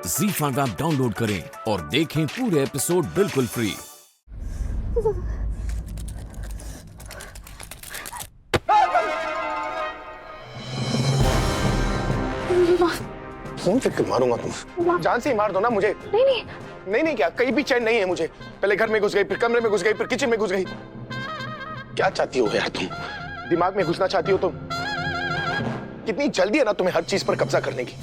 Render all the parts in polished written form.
ZEE5 app download करें और देखें पूरे एपिसोड बिल्कुल फ्री। फोन फेंक के मारूंगा तुम, जान से ही मार दो ना मुझे। नहीं नहीं नहीं नहीं क्या, कहीं भी चैन नहीं है मुझे। पहले घर में घुस गई, फिर कमरे में घुस गई, फिर किचन में घुस गई। क्या चाहती हो यार तुम? दिमाग में घुसना चाहती हो तुम? कितनी जल्दी है ना तुम्हें हर चीज पर कब्जा करने की।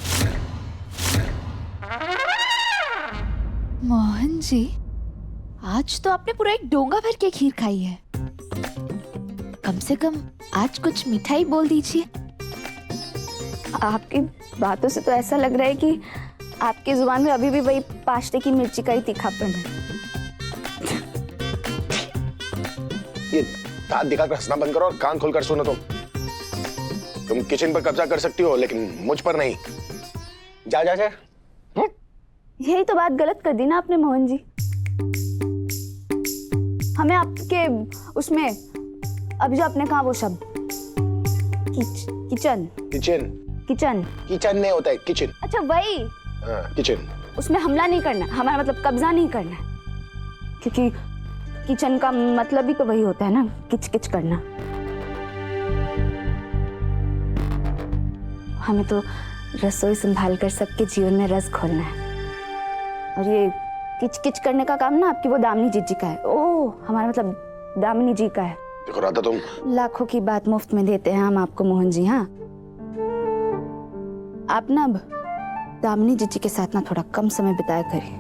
मोहन जी, आज तो आपने पूरा एक डोंगा भर के खीर खाई है। कम से कम आज कुछ मिठाई बोल दीजिए। आपकी बातों से तो ऐसा लग रहा है कि आपकी जुबान में अभी भी वही पाश्ते की मिर्ची का ही तीखापन है। ये दांत दिखाकर हंसना बंद करो और कान खोलकर सुनो। तुम किचन पर कब्जा कर सकती हो, लेकिन मुझ पर नहीं। जा जा जा। यही तो बात गलत कर दी ना आपने मोहन जी। हमें आपके उसमें अभी जो आपने कहा वो शब्द किचन किचन किचन किचन नहीं होता है, किचन। अच्छा वही। हाँ किचन। उसमें हमला नहीं करना, हमारा मतलब कब्जा नहीं करना है, क्योंकि किचन का मतलब ही तो वही होता है ना, किच किच करना। हमें तो रसोई संभाल कर सबके जीवन में रस घोलना है, और ये किच किच करने का काम ना आपकी वो दामिनी जीजी का है। ओह, हमारा मतलब दामिनी जी का है। देखो राधा, तुम लाखों की बात मुफ्त में देते हैं हम आपको मोहन जी। हाँ, आप ना अब दामिनी जीजी के साथ ना थोड़ा कम समय बिताया करिए।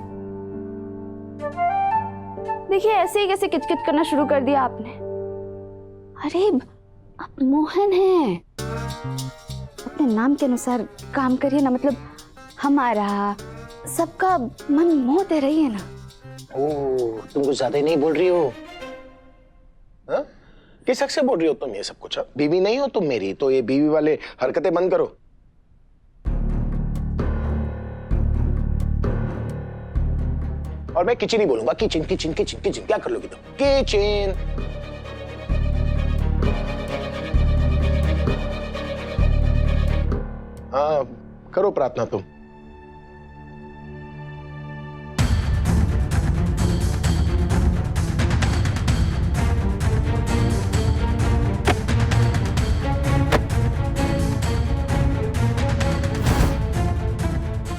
देखिए ऐसे ही कैसे किचकिच करना शुरू कर दिया आपने। अरे आप मोहन हैं, अपने नाम के अनुसार काम करिए ना। मतलब हमारा सबका मन मोहते रहिए ना। ओह, तुम कुछ ज्यादा ही नहीं बोल रही हो? हाँ? किस हक से बोल रही हो तुम ये सब कुछ? बीवी नहीं हो तुम मेरी, तो ये बीवी वाले हरकतें बंद करो। और मैं किचन ही बोलूंगा। Kitchen kitchen kitchen kitchen. क्या कर लोगी तुम? किचन। हाँ करो प्रार्थना तुम।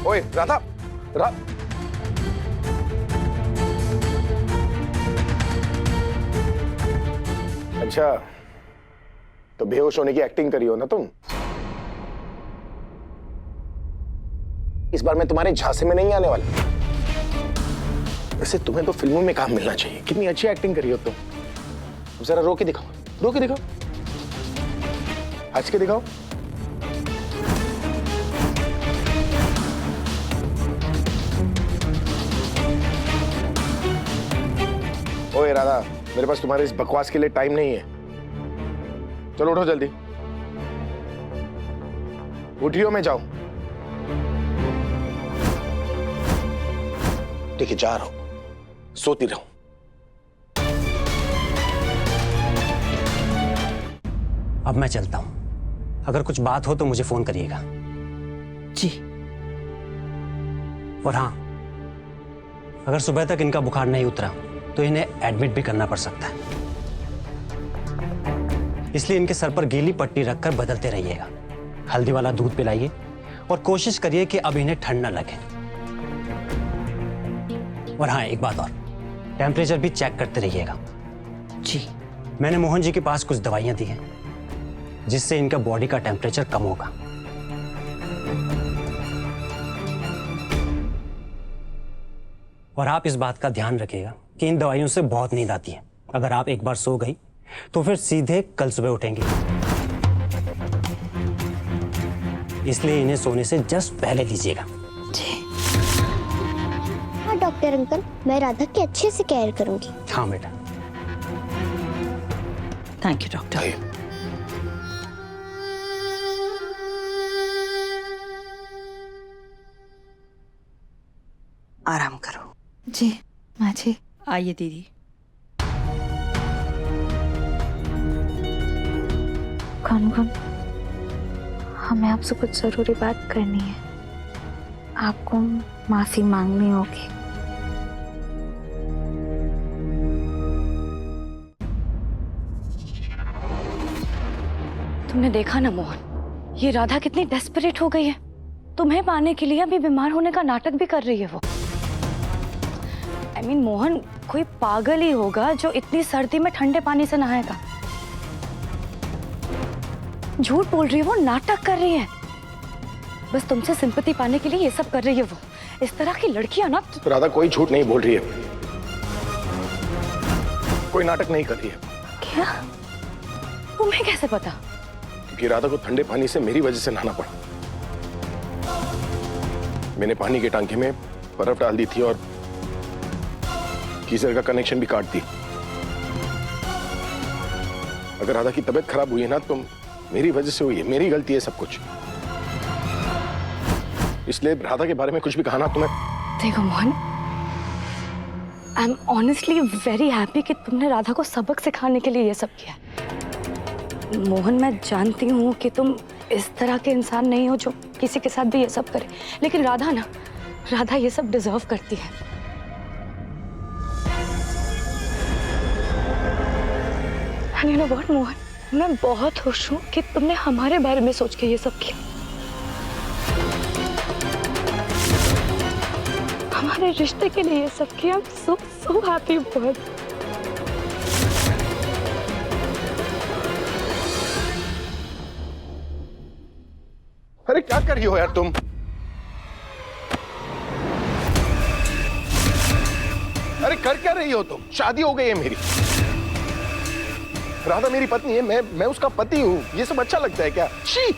ओए राधा, अच्छा तो बेहोश होने की एक्टिंग करी हो ना तुम? इस बार मैं तुम्हारे झांसे में नहीं आने वाला। वैसे तुम्हें तो फिल्मों में काम मिलना चाहिए। कितनी अच्छी एक्टिंग करी हो तुम। जरा रो के दिखाओ, रो के दिखाओ, हंस के दिखाओ। ओए राधा, मेरे पास तुम्हारे इस बकवास के लिए टाइम नहीं है। चलो उठो जल्दी, उठियो, मैं जाऊं। ठीक है, जा रहा हूं, सोती रहूं। अब मैं चलता हूं। अगर कुछ बात हो तो मुझे फोन करिएगा। जी। और हाँ, अगर सुबह तक इनका बुखार नहीं उतरा तो इन्हें एडमिट भी करना पड़ सकता है, इसलिए इनके सर पर गीली पट्टी रखकर बदलते रहिएगा। हल्दी वाला दूध पिलाइए और कोशिश करिए कि अब इन्हें ठंड न लगे। और हाँ, एक बात और, टेम्परेचर भी चेक करते रहिएगा। जी। मैंने मोहन जी के पास कुछ दवाइयां दी हैं जिससे इनका बॉडी का टेम्परेचर कम होगा। और आप इस बात का ध्यान रखिएगा कि इन दवाइयों से बहुत नींद आती है। अगर आप एक बार सो गई तो फिर सीधे कल सुबह उठेंगी, इसलिए इन्हें सोने से जस्ट पहले लीजिएगा। हाँ डॉक्टर अंकल, मैं राधा की अच्छे से केयर करूंगी। हाँ बेटा। Thank you doctor. आराम करो। जी माँ जी। आइए दीदी। कौन हमें आपसे कुछ जरूरी बात करनी है। आपको माफी मांगनी होगी। तुमने देखा ना मोहन, ये राधा कितनी डेस्परेट हो गई है। तुम्हें पाने के लिए अभी बीमार होने का नाटक भी कर रही है वो। I mean, मोहन कोई पागल ही होगा जो इतनी सर्दी में ठंडे पानी से नहाएगा। झूठ बोल रही है वो, नाटक कर रही है। बस तुमसे सिंपैथी पाने के लिए ये सब कर रही है वो। इस तरह की लड़कियां ना। राधा कोई झूठ नहीं बोल रही है, कोई नाटक नहीं कर रही है। क्या? तुम्हें कैसे पता? क्योंकि राधा को ठंडे पानी से मेरी वजह से नहाना पड़ा। मैंने पानी के टांके में बर्फ डाल दी थी और गीजर का कनेक्शन भी काट दी। अगर राधा की तबीयत खराब हुई है ना तो मेरी वजह से हुई है, मेरी गलती है सब कुछ। इसलिए राधा के बारे में कुछ भी कहा ना तुम्हें। देखो Mohan, I am honestly very happy कि तुमने राधा को सबक सिखाने के लिए ये सब किया। मोहन, मैं जानती हूँ कि तुम इस तरह के इंसान नहीं हो जो किसी के साथ भी ये सब करे, लेकिन राधा ना, राधा ये सब डिजर्व करती है। And you know what, Mohan, मैं बहुत खुश हूँ कि तुमने हमारे बारे में सोच के ये सब किया। हमारे रिश्ते के लिए ये सब किया। so happy Mohan. अरे क्या कर रही हो यार तुम? अरे कर क्या रही हो तुम? शादी हो गई है मेरी, राधा मेरी पत्नी है, मैं उसका पति हूं। ये सब अच्छा लगता है क्या? शी!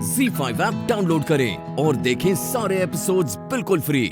Z5 ऐप डाउनलोड करें और देखें सारे एपिसोड्स बिल्कुल फ्री।